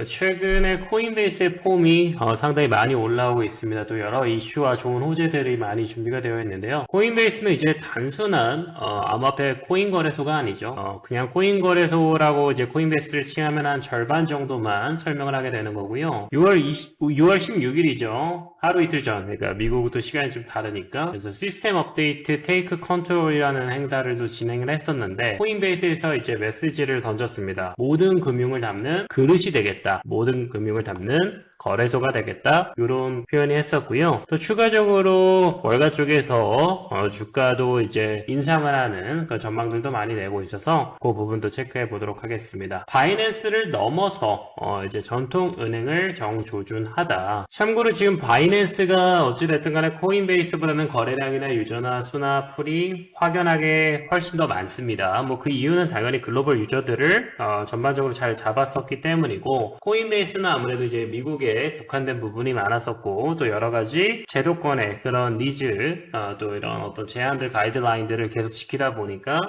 최근에 코인베이스의 폼이 상당히 많이 올라오고 있습니다. 또 여러 이슈와 좋은 호재들이 많이 준비가 되어 있는데요. 코인베이스는 이제 단순한 암호화폐 코인 거래소가 아니죠. 그냥 코인 거래소라고 이제 코인베이스를 칭하면 한 절반 정도만 설명을 하게 되는 거고요. 6월 16일이죠. 하루 이틀 전, 그러니까 미국도 시간이 좀 다르니까. 그래서 시스템 업데이트 테이크 컨트롤이라는 행사를 또 진행을 했었는데 코인베이스에서 이제 메시지를 던졌습니다. 모든 금융을 담는 그릇이 되겠다. 모든 금융을 담는 거래소가 되겠다, 이런 표현이 했었고요. 또 추가적으로 월가 쪽에서 주가도 이제 인상을 하는 그 전망들도 많이 내고 있어서 그 부분도 체크해 보도록 하겠습니다. 바이낸스를 넘어서 이제 전통 은행을 정조준하다. 참고로 지금 바이낸스가 어찌됐든 간에 코인베이스보다는 거래량이나 유저나 수나 풀이 확연하게 훨씬 더 많습니다. 뭐 그 이유는 당연히 글로벌 유저들을 전반적으로 잘 잡았었기 때문이고, 코인베이스는 아무래도 이제 미국에 국한된 부분이 많았었고, 또 여러가지 제도권의 그런 니즈, 또 이런 어떤 제한들, 가이드라인들을 계속 지키다 보니까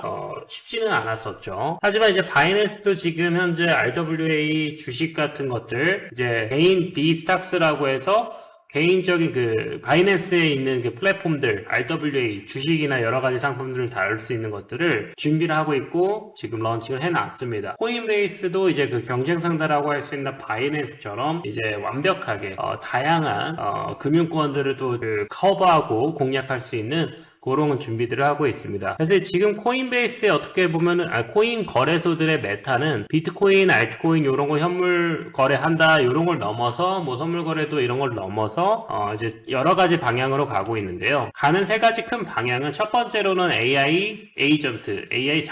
쉽지는 않았었죠. 하지만 이제 바이낸스도 지금 현재 RWA 주식 같은 것들, 이제 개인 비스탁스라고 해서 개인적인 그 바이낸스에 있는 그 플랫폼들, RWA 주식이나 여러 가지 상품들을 다룰 수 있는 것들을 준비를 하고 있고 지금 런칭을 해놨습니다. 코인베이스도 이제 그 경쟁 상대라고 할 수 있는 바이낸스처럼 이제 완벽하게 다양한 금융권들을 또 그 커버하고 공략할 수 있는 그런 준비들을 하고 있습니다. 그래서 지금 코인베이스에 어떻게 보면은 코인 거래소들의 메타는 비트코인, 알트코인 이런 거 현물 거래한다 이런 걸 넘어서 뭐 선물 거래도 이런 걸 넘어서 이제 여러 가지 방향으로 가고 있는데요. 가는 세 가지 큰 방향은 첫 번째로는 AI 에이전트, AI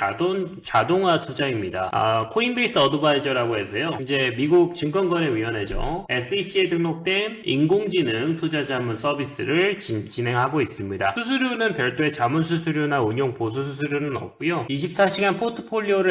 자동화 투자입니다. 코인베이스 어드바이저라고 해서요. 이제 미국 증권거래위원회죠. SEC에 등록된 인공지능 투자 자문 서비스를 진행하고 있습니다. 수수료는 별도의 자문 수수료나 운용 보수 수수료는 없고요. 24시간 포트폴리오를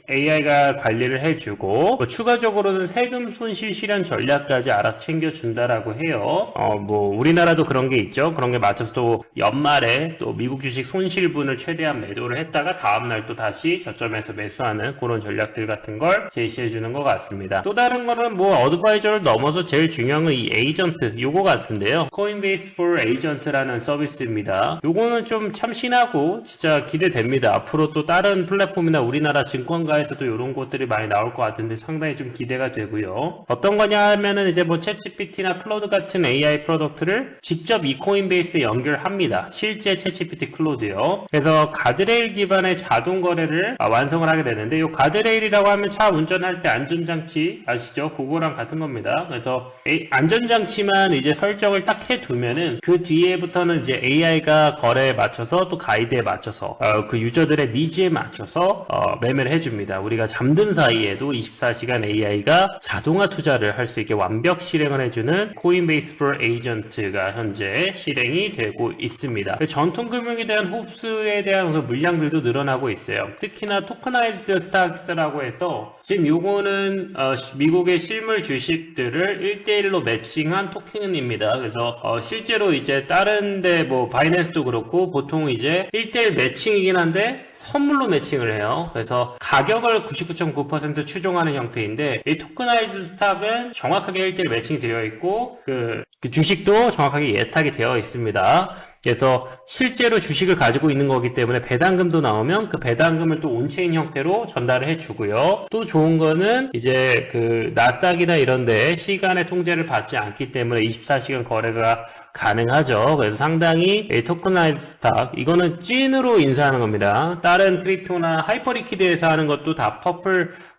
AI가 관리를 해주고 추가적으로는 세금 손실 실현 전략까지 알아서 챙겨준다라고 해요. 뭐 우리나라도 그런 게 있죠. 그런 게 맞춰서 또 연말에 또 미국 주식 손실분을 최대한 매도를 했다가 다음날 또 다시 저점에서 매수하는 그런 전략들 같은 걸 제시해주는 것 같습니다. 또 다른 거는 뭐 어드바이저를 넘어서 제일 중요한 건 이 에이전트 요거 같은데요. 코인베이스 for Agent라는 서비스입니다. 요거는 좀 참신하고 진짜 기대됩니다. 앞으로 또 다른 플랫폼이나 우리나라 증권가에서도 이런 것들이 많이 나올 것 같은데 상당히 좀 기대가 되고요. 어떤 거냐 하면은 이제 뭐 챗GPT나 클로드 같은 AI 프로덕트를 직접 이 코인베이스에 연결합니다. 실제 챗GPT 클로드요. 그래서 가드레일 기반의 자동 거래를 완성을 하게 되는데, 이 가드레일이라고 하면 차 운전할 때 안전장치 아시죠? 그거랑 같은 겁니다. 그래서 안전장치만 이제 설정을 딱 해두면은 그 뒤에부터는 이제 AI가 거래에 맞춰서 또 가이드에 맞춰서 그 유저들의 니즈에 맞춰서 매매를 해줍니다. 우리가 잠든 사이에도 24시간 AI가 자동화 투자를 할 수 있게 완벽 실행을 해주는 코인베이스 for Agent가 현재 실행이 되고 있습니다. 전통 금융에 대한 흡수에 대한 그 물량들도 늘어나고 있어요. 특히나 토커나이즈드 스탁스라고 해서 지금 요거는 미국의 실물 주식들을 1대1로 매칭한 토큰입니다. 그래서 실제로 이제 다른데 뭐 바이낸스도 그렇고 보통 이제 1대1 매칭이긴 한데 선물로 매칭을 해요. 그래서 가격을 99.9% 추종하는 형태인데, 이 토커나이즈 스탁은 정확하게 1대1 매칭이 되어 있고 그 주식도 정확하게 예탁이 되어 있습니다. 그래서 실제로 주식을 가지고 있는 거기 때문에 배당금도 나오면 그 배당금을 또 온체인 형태로 전달을 해주고요. 또 좋은 거는 이제 그 나스닥이나 이런데 시간의 통제를 받지 않기 때문에 24시간 거래가 가능하죠. 그래서 상당히 토커나이즈 스탁, 이거는 찐으로 인수하는 겁니다. 다른 크립토나 하이퍼리퀴드에서 하는 것도 다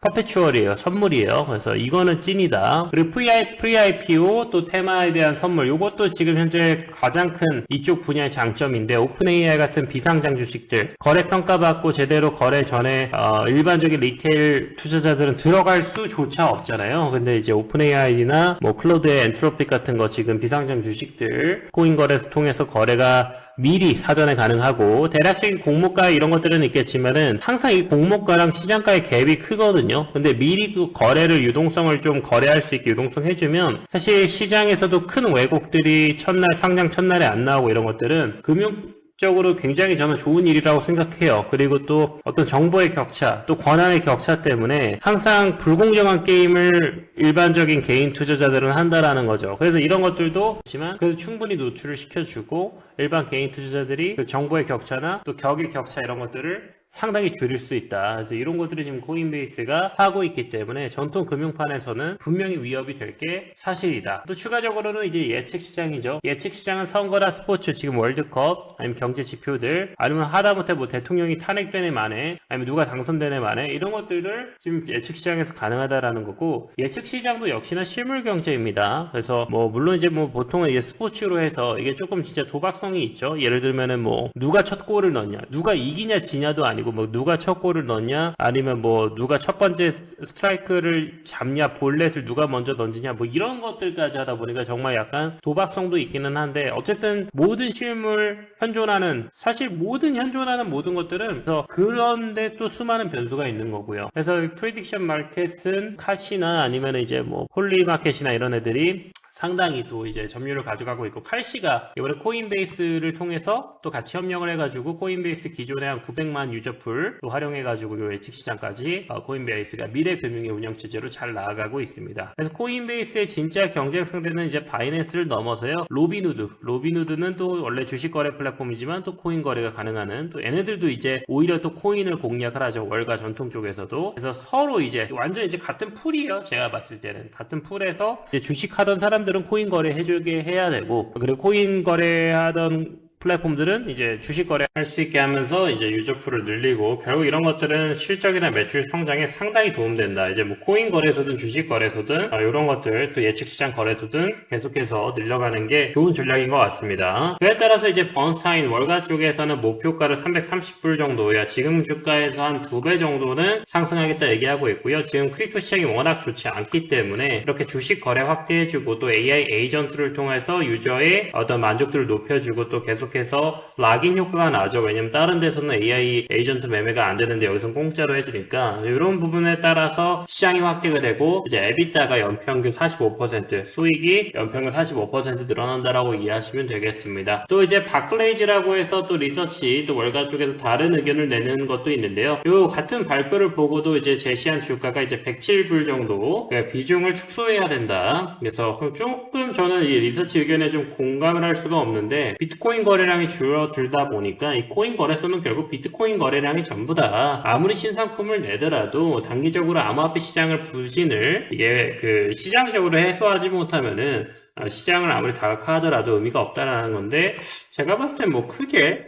퍼페추얼이에요. 선물이에요. 그래서 이거는 찐이다. 그리고 프리-IPO 또 테마에 대한 선물, 이것도 지금 현재 가장 큰 이쪽 분야의 장점인데, 오픈 AI 같은 비상장 주식들 거래 평가받고 제대로 거래 전에 일반적인 리테일 투자자들은 들어갈 수조차 없잖아요. 근데 이제 오픈 AI나 뭐 클로드의 엔트로픽 같은 거 지금 비상장 주식들 코인 거래소 통해서 거래가 미리 사전에 가능하고, 대략적인 공모가 이런 것들은 있겠지만은 항상 이 공모가랑 시장가의 갭이 크거든요. 근데 미리 그 거래를 유동성을 좀 거래할 수 있게 유동성 해주면 사실 시장에서도 큰 왜곡들이 상장 첫날에 안 나오고 이런 것들은 적으로 굉장히 저는 좋은 일이라고 생각해요. 그리고 또 어떤 정보의 격차, 또 권한의 격차 때문에 항상 불공정한 게임을 일반적인 개인 투자자들은 한다라는 거죠. 그래서 이런 것들도 있지만 그래도 충분히 노출을 시켜주고 일반 개인 투자자들이 그 정보의 격차나 또 격의 격차 이런 것들을 상당히 줄일 수 있다. 그래서 이런 것들을 지금 코인베이스가 하고 있기 때문에 전통 금융판에서는 분명히 위협이 될 게 사실이다. 또 추가적으로는 이제 예측 시장이죠. 예측 시장은 선거나 스포츠, 지금 월드컵, 아니면 경제 지표들, 아니면 하다못해 뭐 대통령이 탄핵되네 만에, 아니면 누가 당선되네 만에 이런 것들을 지금 예측 시장에서 가능하다라는 거고, 예측 시장도 역시나 실물 경제입니다. 그래서 뭐 물론 이제 뭐 보통은 이게 스포츠로 해서 이게 조금 진짜 도박성이 있죠. 예를 들면은 뭐 누가 첫 골을 넣냐, 누가 이기냐 지냐도 아니고 뭐 누가 첫 골을 넣냐, 아니면 뭐 누가 첫 번째 스트라이크를 잡냐, 볼넷을 누가 먼저 던지냐, 뭐 이런 것들까지 하다 보니까 정말 약간 도박성도 있기는 한데, 어쨌든 모든 실물 현존하는, 사실 현존하는 모든 것들은 그런데 또 수많은 변수가 있는 거고요. 그래서 이 프리딕션 마켓은 카시나 아니면 이제 뭐 폴리마켓이나 이런 애들이 상당히 또 이제 점유율을 가져가고 있고, 칼시가 이번에 코인베이스를 통해서 또 같이 협력을 해가지고 코인베이스 기존에 한 900만 유저풀 또 활용해가지고 요 예측 시장까지 코인베이스가 미래 금융의 운영 체제로 잘 나아가고 있습니다. 그래서 코인베이스의 진짜 경쟁 상대는 이제 바이낸스를 넘어서요, 로비누드는 또 원래 주식 거래 플랫폼이지만 또 코인 거래가 가능한, 또 얘네들도 이제 오히려 또 코인을 공략을 하죠. 월가 전통 쪽에서도. 그래서 서로 이제 완전 이제 같은 풀이에요. 제가 봤을 때는 같은 풀에서 이제 주식하던 사람들은 코인 거래 해주게 해야 되고, 그리고 코인 거래하던 플랫폼들은 이제 주식 거래할 수 있게 하면서 이제 유저풀을 늘리고, 결국 이런 것들은 실적이나 매출 성장에 상당히 도움된다. 이제 뭐 코인 거래소든 주식 거래소든 이런 것들, 또 예측 시장 거래소든 계속해서 늘려가는 게 좋은 전략인 것 같습니다. 그에 따라서 이제 번스타인 월가 쪽에서는 목표가를 330불 정도야, 지금 주가에서 한 2배 정도는 상승하겠다 얘기하고 있고요. 지금 크립토 시장이 워낙 좋지 않기 때문에 이렇게 주식 거래 확대해주고 또 AI 에이전트를 통해서 유저의 어떤 만족도를 높여주고, 또 계속해서 락인 효과가 나죠. 왜냐면 다른 데서는 AI 에이전트 매매가 안 되는데 여기서는 공짜로 해주니까, 이런 부분에 따라서 시장이 확대가 되고, 이제 에비타가 연평균 45%, 수익이 연평균 45% 늘어난다라고 이해하시면 되겠습니다. 또 이제 바클레이즈라고 해서 또 리서치, 또 월가 쪽에서 다른 의견을 내는 것도 있는데요. 요 같은 발표를 보고도 이제 제시한 주가가 이제 107불 정도, 그러니까 비중을 축소해야 된다. 그래서 조금 저는 이 리서치 의견에 좀 공감을 할 수가 없는데, 비트코인 거래량이 줄어들다 보니까 이 코인 거래소는 결국 비트코인 거래량이 전부다. 아무리 신상품을 내더라도 단기적으로 암호화폐 시장을 부진을 이게 그 시장적으로 해소하지 못하면은 시장을 아무리 다각화하더라도 의미가 없다라는 건데, 제가 봤을 땐 뭐 크게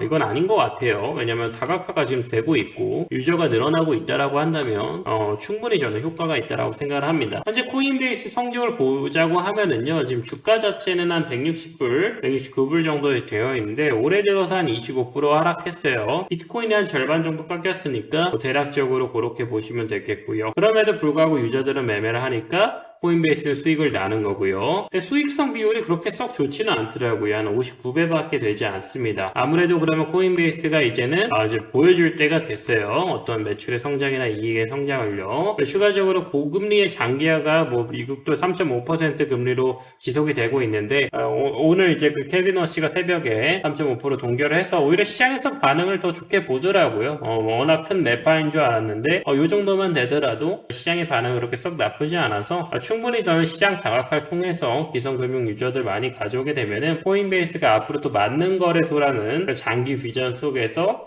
이건 아닌 것 같아요. 왜냐면 다각화가 지금 되고 있고 유저가 늘어나고 있다라고 한다면 충분히 저는 효과가 있다라고 생각을 합니다. 현재 코인베이스 성적을 보자고 하면은요, 지금 주가 자체는 한 160불, 169불 정도 되어 있는데 올해 들어서 한 25% 하락했어요. 비트코인이 한 절반 정도 깎였으니까 뭐 대략적으로 그렇게 보시면 되겠고요. 그럼에도 불구하고 유저들은 매매를 하니까 코인베이스는 수익을 나는 거고요. 수익성 비율이 그렇게 썩 좋지는 않더라고요. 한 59배밖에 되지 않습니다. 아무래도 그러면 코인베이스가 이제는 이제 보여줄 때가 됐어요. 어떤 매출의 성장이나 이익의 성장을요. 추가적으로 고금리의 장기화가 뭐 미국도 3.5% 금리로 지속이 되고 있는데, 오늘 이제 그 케빈 워시가 새벽에 3.5% 동결을 해서 오히려 시장에서 반응을 더 좋게 보더라고요. 워낙 큰 매파인 줄 알았는데 이 정도만 되더라도 시장의 반응이 그렇게 썩 나쁘지 않아서 충분히 저는 시장 다각화를 통해서 기성금융 유저들 많이 가져오게 되면은 코인베이스가 앞으로 또 맞는 거래소라는 장기 비전 속에서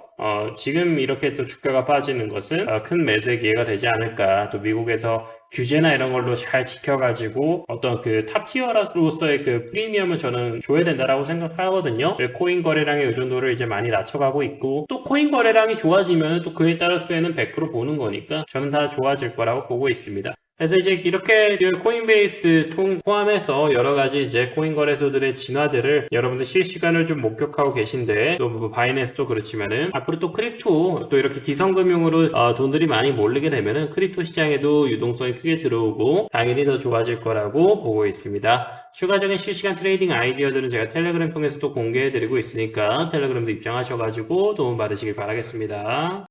지금 이렇게 또 주가가 빠지는 것은 큰 매수의 기회가 되지 않을까. 또 미국에서 규제나 이런 걸로 잘 지켜가지고 어떤 그 탑티어로서의 그 프리미엄을 저는 줘야 된다라고 생각하거든요. 코인 거래량의 의존도를 이제 많이 낮춰가고 있고, 또 코인 거래량이 좋아지면 또 그에 따라 수혜는 100% 보는 거니까 저는 다 좋아질 거라고 보고 있습니다. 그래서 이제 이렇게 코인베이스 포함해서 여러 가지 이제 코인 거래소들의 진화들을 여러분들 실시간을 좀 목격하고 계신데, 또 뭐 바이낸스도 그렇지만은 앞으로 또 크립토, 또 이렇게 기성금융으로 돈들이 많이 몰리게 되면은 크립토 시장에도 유동성이 크게 들어오고 당연히 더 좋아질 거라고 보고 있습니다. 추가적인 실시간 트레이딩 아이디어들은 제가 텔레그램 통해서 또 공개해드리고 있으니까 텔레그램도 입장하셔가지고 도움 받으시길 바라겠습니다.